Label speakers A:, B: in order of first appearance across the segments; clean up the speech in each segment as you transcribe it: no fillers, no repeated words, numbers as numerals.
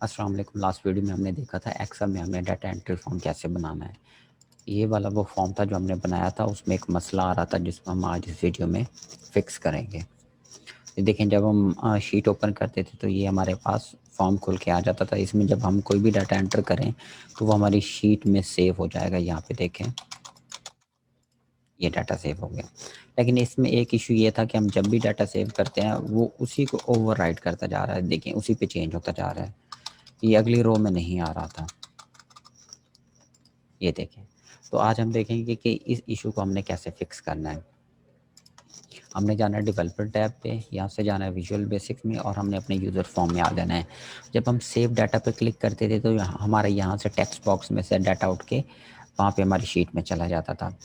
A: अस्सलाम वालेकुम। Last video में हमने देखा था एक्सेल में हमें डाटा एंट्री फॉर्म कैसे बनाना है। ये वाला वो फॉर्म था जो हमने बनाया था, उसमें एक मसला आ रहा था जिसको हम आज इस वीडियो में फ़िक्स करेंगे। ये देखें, जब हम शीट ओपन करते थे तो ये हमारे पास फॉर्म खुल के आ जाता था। इसमें जब हम कोई भी डाटा एंटर करें तो वो हमारी शीट में सेव हो जाएगा। यहाँ पे देखें, ये डाटा सेव हो गया। लेकिन इसमें एक इशू ये था कि हम जब भी डाटा सेव करते हैं वो उसी को ओवरराइट करता जा रहा है। देखें, उसी पे चेंज होता जा रहा है। ये अगली रो में नहीं आ रहा था। ये देखें, तो आज हम देखेंगे कि इस इशू को हमने कैसे फिक्स करना है। हमने जाना है डेवलपर टैब पे, यहाँ से जाना है विजुअल बेसिक्स में और हमने अपने यूज़र फॉर्म में आ जाना है। जब हम सेव डाटा पे क्लिक करते थे तो हमारे यहाँ से टेक्स्ट बॉक्स में से डाटा उठ के वहाँ पे हमारी शीट में चला जाता था।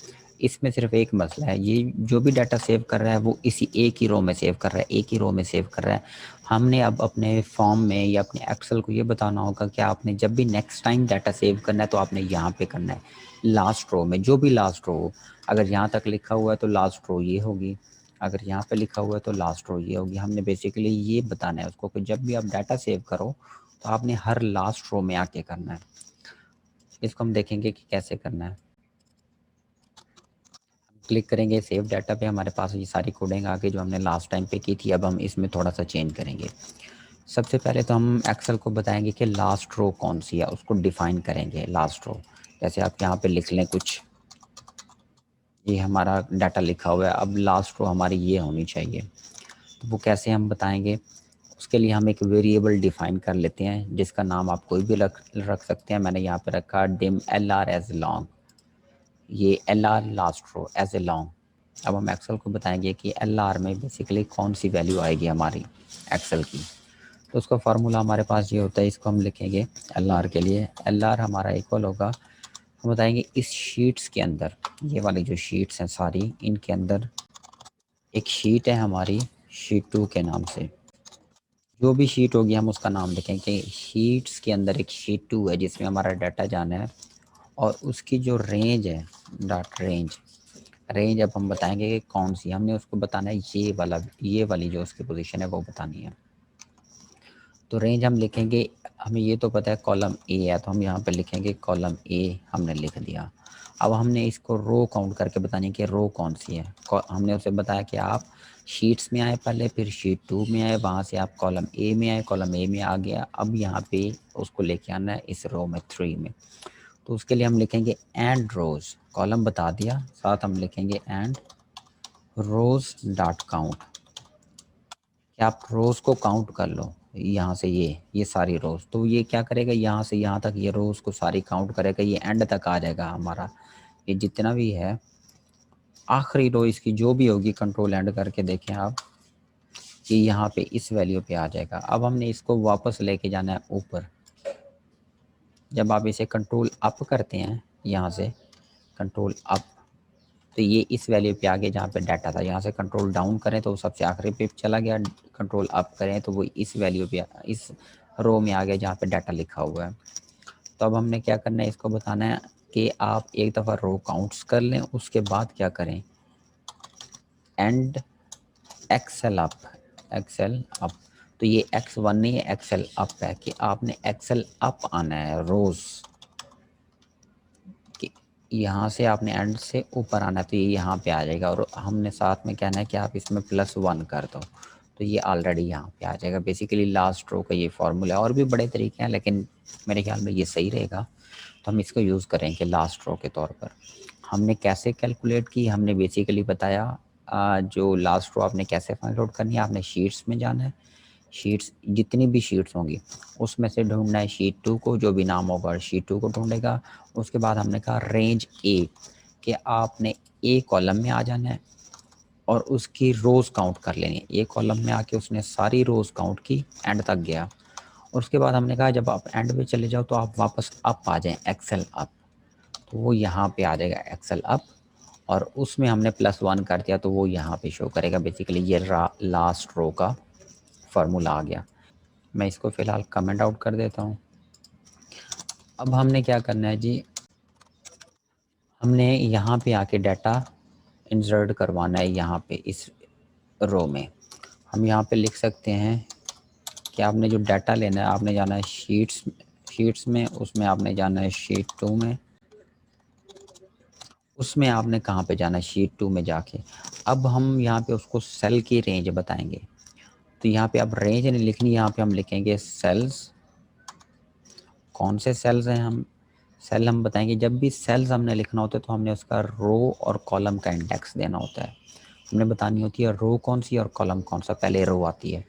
A: इसमें सिर्फ एक मसला है, ये जो भी डाटा सेव कर रहा है वो इसी एक ही रो में सेव कर रहा है, एक ही रो में सेव कर रहा है। हमने अब अपने फॉर्म में या अपने एक्सेल को ये बताना होगा कि आपने जब भी नेक्स्ट टाइम डाटा सेव करना है तो आपने यहाँ पे करना है, लास्ट रो में, जो भी लास्ट रो हो। अगर यहाँ तक लिखा हुआ है तो लास्ट रो ये होगी, अगर यहाँ पे लिखा हुआ है तो लास्ट रो ये होगी। हमने बेसिकली ये बताना है उसको कि जब भी आप डाटा सेव करो तो आपने हर लास्ट रो में आके करना है। इसको हम देखेंगे कि कैसे करना है। क्लिक करेंगे सेव डाटा पे, हमारे पास ये सारी कोडिंग आ गई जो हमने लास्ट टाइम पे की थी। अब हम इसमें थोड़ा सा चेंज करेंगे। सबसे पहले तो हम एक्सेल को बताएंगे कि लास्ट रो कौन सी है, उसको डिफ़ाइन करेंगे। लास्ट रो जैसे आप यहाँ पे लिख लें कुछ, ये हमारा डाटा लिखा हुआ है, अब लास्ट रो हमारी ये होनी चाहिए। तो वो कैसे हम बताएंगे, उसके लिए हम एक वेरिएबल डिफ़ाइन कर लेते हैं जिसका नाम आप कोई भी रख सकते हैं। मैंने यहाँ पे रखा dim L R as long, ये L R last row as a long. अब हम एक्सेल को बताएंगे कि एल आर में बेसिकली कौन सी वैल्यू आएगी हमारी एक्सेल की। तो उसका फार्मूला हमारे पास ये होता है, इसको हम लिखेंगे एल आर के लिए। एल आर हमारा इक्वल होगा, हम बताएंगे इस शीट्स के अंदर, ये वाली जो शीट्स हैं सारी, इनके अंदर एक शीट है हमारी शीट 2 के नाम से। जो भी शीट होगी हम उसका नाम लिखें कि शीट्स के अंदर एक शीट 2 है जिसमें हमारा डाटा जाना है, और उसकी जो रेंज है, डाटा रेंज, रेंज अब हम बताएंगे कि कौन सी, हमने उसको बताना है ये वाली जो उसकी पोजीशन है वो बतानी है। तो रेंज हम लिखेंगे, हमें ये तो पता है कॉलम ए है तो हम यहाँ पे लिखेंगे कॉलम ए, हमने लिख दिया। अब हमने इसको रो काउंट करके बतानी कि रो कौन सी है। हमने उसे बताया कि आप शीट्स में आए पहले, फिर शीट 2 में आए, वहाँ से आप कॉलम ए में आए, कॉलम ए में आ गया, अब यहाँ पे उसको लेके आना है इस रो में 3 में। तो उसके लिए हम लिखेंगे एंड रोज़, कॉलम बता दिया, साथ हम लिखेंगे एंड रोज़ डॉट काउंट, कि आप रोज़ को काउंट कर लो यहाँ से, ये सारी रोज़। तो ये क्या करेगा, यहाँ से यहाँ तक ये रोज़ को सारी काउंट करेगा, ये एंड तक आ जाएगा हमारा। ये जितना भी है आखिरी रो इसकी जो भी होगी, कंट्रोल एंड करके देखें आप कि यहाँ पे इस वैल्यू पे आ जाएगा। अब हमने इसको वापस लेके जाना है ऊपर। जब आप इसे कंट्रोल अप करते हैं, यहाँ से कंट्रोल अप, तो ये इस वैल्यू पे आ गया जहाँ पे डाटा था। यहाँ से कंट्रोल डाउन करें तो वो सबसे आखिरी पे चला गया, कंट्रोल अप करें तो वो इस वैल्यू पे, इस रो में आ गया जहाँ पे डाटा लिखा हुआ है। तो अब हमने क्या करना है, इसको बताना है कि आप एक दफ़ा रो काउंट्स कर लें, उसके बाद क्या करें, and excel up, excel up. तो ये x1 नहीं है, एक्सेल अप है, कि आपने एक्सेल अप आना है रोज़, कि यहाँ से आपने एंड से ऊपर आना है, तो ये यहाँ पे आ जाएगा। और हमने साथ में कहना है कि आप इसमें +1 कर दो, तो ये ऑलरेडी यहाँ पे आ जाएगा। बेसिकली लास्ट रो का ये फार्मूला है, और भी बड़े तरीके हैं लेकिन मेरे ख्याल में ये सही रहेगा, तो हम इसको यूज़ करेंगे लास्ट रो के तौर पर। हमने कैसे कैलकुलेट की, हमने बेसिकली बताया जो लास्ट रो आपने कैसे फाइंड आउट करनी है। आपने शीट्स में जाना है, शीट्स जितनी भी शीट्स होंगी उसमें से ढूंढना है शीट 2 को, जो भी नाम होगा शीट 2 को ढूंढेगा। उसके बाद हमने कहा रेंज ए, कि आपने ए कॉलम में आ जाना है और उसकी रोज़ काउंट कर लेनी है। ए कॉलम में आके उसने सारी रोज़ काउंट की, एंड तक गया। और उसके बाद हमने कहा जब आप एंड पे चले जाओ तो आप वापस अप आ जाएं, एक्सेल अप, तो वो यहाँ पे आ जाएगा एक्सेल अप, और उसमें हमने +1 कर दिया तो वो यहाँ पे शो करेगा। बेसिकली ये लास्ट रो का फार्मूला आ गया। मैं इसको फ़िलहाल कमेंट आउट कर देता हूँ। अब हमने क्या करना है जी, हमने यहाँ पे आके डाटा इंसर्ट करवाना है यहाँ पे इस रो में। हम यहाँ पे लिख सकते हैं कि आपने जो डाटा लेना है आपने जाना है शीट्स में, उसमें आपने जाना है शीट 2 में, उसमें आपने कहाँ पे जाना है शीट 2 में जाके अब हम यहाँ पे उसको सेल की रेंज बताएंगे। तो यहाँ पे अब रेंज नहीं लिखनी, यहाँ पे हम लिखेंगे सेल्स। कौन से सेल्स हैं हम सेल हम बताएंगे। जब भी सेल्स हमने लिखना होता है तो हमने उसका रो और कॉलम का इंडेक्स देना होता है। हमने बतानी होती है रो कौन सी और कॉलम कौन सा, पहले रो आती है।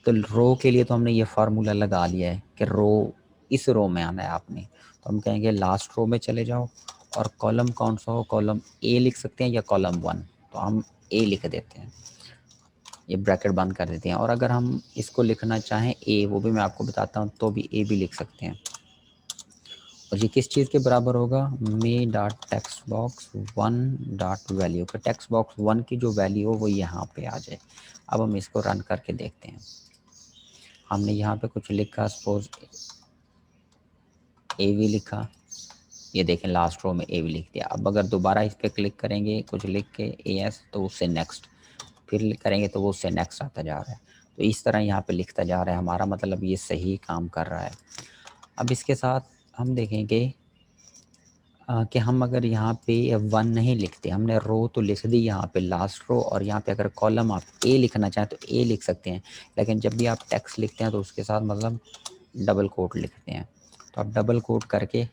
A: तो रो के लिए तो हमने ये फार्मूला लगा लिया है कि रो इस रो में आना है आपने, तो हम कहेंगे लास्ट रो में चले जाओ। और कॉलम कौन सा हो, कॉलम ए लिख सकते हैं या कॉलम 1, तो हम ए लिख देते हैं, ये ब्रैकेट बंद कर देते हैं। और अगर हम इसको लिखना चाहें ए, वो भी मैं आपको बताता हूँ, तो भी ए भी लिख सकते हैं। और ये किस चीज़ के बराबर होगा, me dot text box 1 dot value का टेक्स्ट बॉक्स 1 की जो वैल्यू हो वो यहाँ पे आ जाए। अब हम इसको रन करके देखते हैं। हमने यहाँ पे कुछ लिखा, सपोज ए वी लिखा, ये देखें लास्ट रो में ए वी लिख दिया। अब अगर दोबारा इस पर क्लिक करेंगे कुछ लिख के ए एस, तो उससे नेक्स्ट, फिर करेंगे तो वो उससे नेक्स्ट आता जा रहा है। तो इस तरह यहाँ पे लिखता जा रहा है, हमारा मतलब ये सही काम कर रहा है। अब इसके साथ हम देखेंगे कि हम अगर यहाँ पे 1 नहीं लिखते, हमने रो तो लिख दी यहाँ पे लास्ट रो, और यहाँ पे अगर कॉलम आप ए लिखना चाहें तो ए लिख सकते हैं। लेकिन जब भी आप टेक्स्ट लिखते हैं तो उसके साथ मतलब डबल कोट लिखते हैं, तो आप डबल कोट करके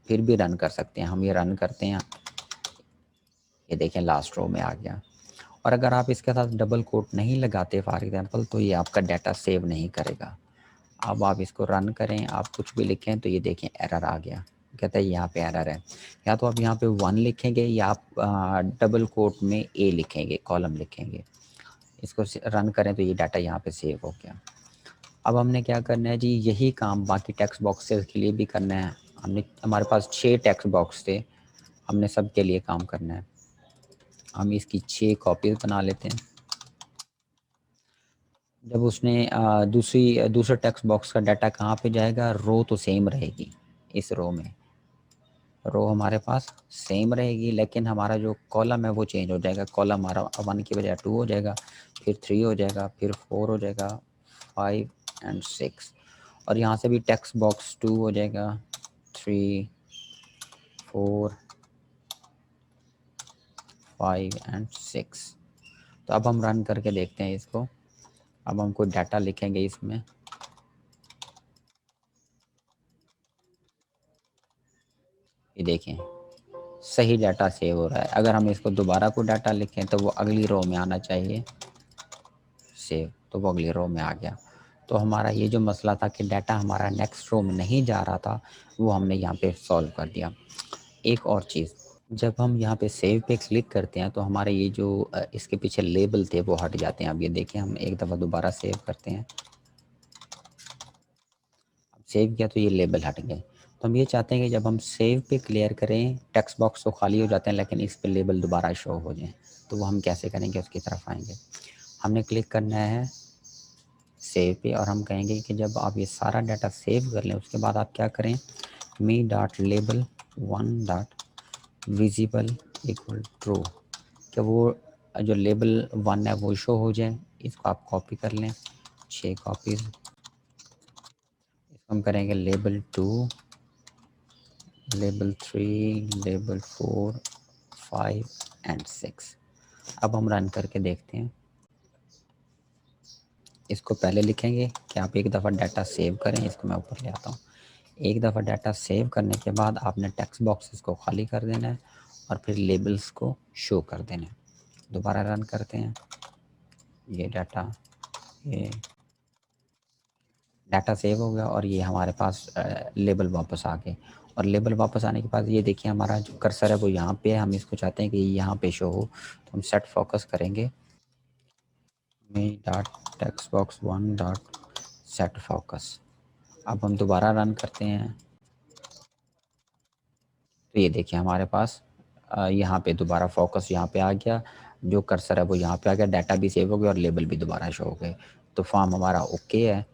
A: फिर भी रन कर सकते हैं। हम ये रन करते हैं, ये देखें लास्ट रो में आ गया। और अगर आप इसके साथ डबल कोट नहीं लगाते फॉर एग्जांपल, तो ये आपका डाटा सेव नहीं करेगा। अब आप इसको रन करें, आप कुछ भी लिखें तो ये देखें एरर आ गया, कहता है यहाँ पे एरर है। या तो आप यहाँ पे 1 लिखेंगे या आप डबल कोट में ए लिखेंगे, कॉलम लिखेंगे। इसको रन करें तो ये डाटा यहाँ पे सेव हो गया। अब हमने क्या करना है जी, यही काम बाकी टेक्स्ट बॉक्सेस के लिए भी करना है। हमारे पास 6 टेक्स्ट बॉक्स थे, हमने सब के लिए काम करना है। हम इसकी 6 कॉपीज बना लेते हैं। जब उसने दूसरे टेक्स्ट बॉक्स का डाटा कहाँ पे जाएगा, रो तो सेम रहेगी, इस रो में रो हमारे पास सेम रहेगी, लेकिन हमारा जो कॉलम है वो चेंज हो जाएगा। कॉलम हमारा 1 की बजाय 2 हो जाएगा, फिर 3 हो जाएगा, फिर 4 हो जाएगा, 5 एंड 6। और यहाँ से भी टेक्स्ट बॉक्स 2 हो जाएगा, 3, 4, 5 एंड 6। तो अब हम रन करके देखते हैं इसको। अब हम कोई डाटा लिखेंगे इसमें, ये देखें सही डाटा सेव हो रहा है। अगर हम इसको दोबारा कोई डाटा लिखें तो वो अगली रो में आना चाहिए सेव, तो वो अगली रो में आ गया। तो हमारा ये जो मसला था कि डाटा हमारा नेक्स्ट रो में नहीं जा रहा था, वो हमने यहाँ पे सॉल्व कर दिया। एक और चीज़, जब हम यहाँ पे सेव पे क्लिक करते हैं तो हमारे ये जो इसके पीछे लेबल थे वो हट जाते हैं। अब ये देखें, हम एक दफ़ा दोबारा सेव करते हैं, अब सेव किया तो ये लेबल हट गए। तो हम ये चाहते हैं कि जब हम सेव पे क्लियर करें, टेक्स्ट बॉक्स तो खाली हो जाते हैं लेकिन इस पे लेबल दोबारा शो हो जाएं। तो वो हम कैसे करेंगे, उसकी तरफ आएंगे। हमने क्लिक करना है सेव पे, और हम कहेंगे कि जब आप ये सारा डाटा सेव कर लें उसके बाद आप क्या करें, me dot label 1 dot visible equal true, कि वो जो लेबल 1 है वो शो हो जाए। इसको आप कॉपी कर लें, 6 कॉपीज़। इसको हम करेंगे लेबल 2, लेबल 3, लेबल 4, 5 एंड 6। अब हम रन करके देखते हैं। इसको पहले लिखेंगे कि आप एक दफ़ा डाटा सेव करें। इसको मैं ऊपर ले आता हूँ। एक दफ़ा डाटा सेव करने के बाद आपने टेक्स्ट बॉक्सेस को खाली कर देना है और फिर लेबल्स को शो कर देना है। दोबारा रन करते हैं। ये डाटा सेव हो गया और ये हमारे पास लेबल वापस आ गए। और लेबल वापस आने के बाद ये देखिए हमारा जो कर्सर है वो यहाँ पे है। हम इसको चाहते हैं कि यहाँ पे शो हो, तो हम सेट फोकस करेंगे, me dot text box 1 dot set focus. अब हम दोबारा रन करते हैं तो ये देखिए हमारे पास यहाँ पे दोबारा फोकस यहाँ पे आ गया, जो कर्सर है वो यहाँ पे आ गया, डाटा भी सेव हो गया और लेबल भी दोबारा शो हो गए। तो फॉर्म हमारा ओके है।